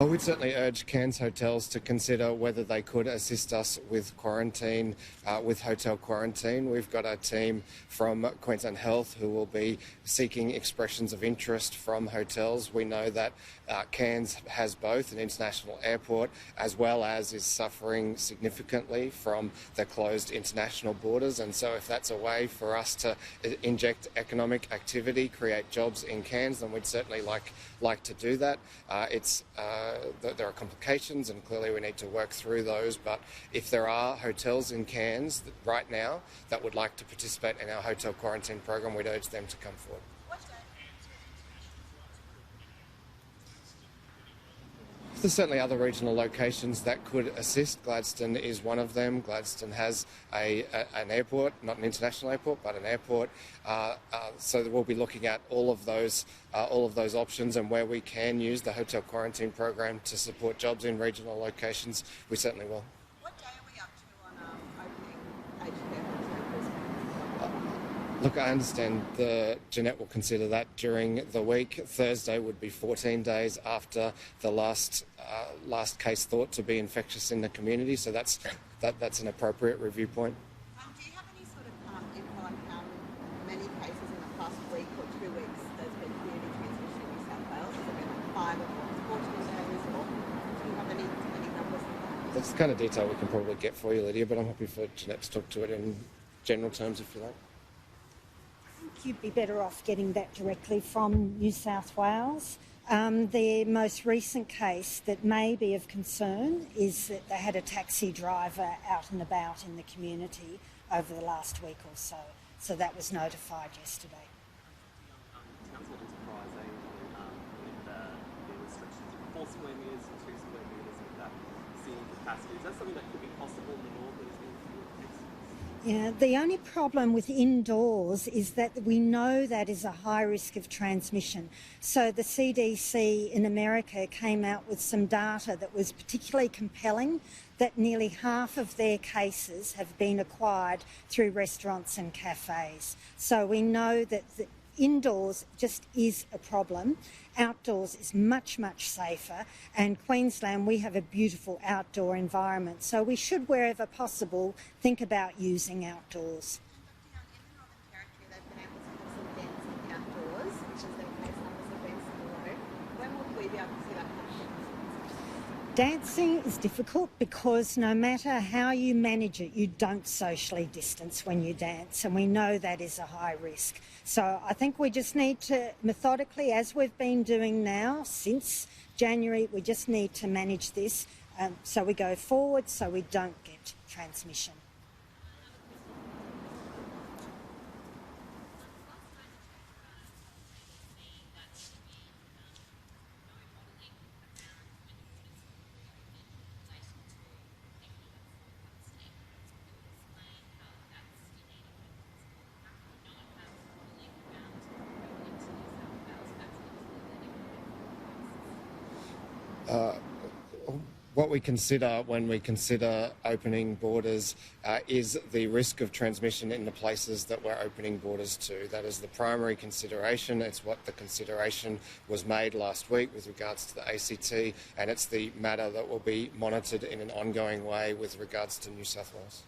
I would certainly urge Cairns hotels to consider whether they could assist us with quarantine, with hotel quarantine. We've got a team from Queensland Health who will be seeking expressions of interest from hotels. We know that Cairns has both an international airport as well as is suffering significantly from the closed international borders, and so if that's a way for us to inject economic activity, create jobs in Cairns, then we'd certainly like to do that. There are complications and clearly we need to work through those, but if there are hotels in Cairns right now that would like to participate in our hotel quarantine program, we'd urge them to come forward. There's certainly other regional locations that could assist. Gladstone is one of them. Gladstone has an airport, not an international airport, but an airport. So we'll be looking at all of those options, and where we can use the hotel quarantine program to support jobs in regional locations, we certainly will. What day are we up to on opening aged care homes in Brisbane? Look, I understand Jeanette will consider that during the week. Thursday would be 14 days after the last case thought to be infectious in the community, so that's an appropriate review point. Do you have any sort of info on how many cases in the past week or 2 weeks there's been community transmission in New South Wales? Has it been 5 or 14 days, or do you have any numbers on that? That's the kind of detail we can probably get for you, Lydia, but I'm happy for Jeanette to talk to it in general terms if you like. You'd be better off getting that directly from New South Wales. The most recent case that may be of concern is that they had a taxi driver out and about in the community over the last week or so. So that was notified yesterday. Council enterprise with the restrictions of 4 square metres and 2 square metres of that seating capacity. Is that something that could be possible in the north that has been Yeah, the only problem with indoors is that we know that is a high risk of transmission. So the CDC in America came out with some data that was particularly compelling, that nearly half of their cases have been acquired through restaurants and cafes. So we know that indoors just is a problem. Outdoors is much, much safer, and Queensland, we have a beautiful outdoor environment, so we should, wherever possible, think about using outdoors. In the Northern Territory, they've been able to have some dancing outdoors, which is their case numbers have been so low. When will we be able to see that happen? Dancing is difficult because no matter how you manage it, you don't socially distance when you dance, and we know that is a high risk. So I think we just need to methodically, as we've been doing now since January, we just need to manage this so we go forward so we don't get transmission. What we consider when we consider opening borders is the risk of transmission in the places that we're opening borders to. That is the primary consideration. It's what the consideration was made last week with regards to the ACT, and it's the matter that will be monitored in an ongoing way with regards to New South Wales.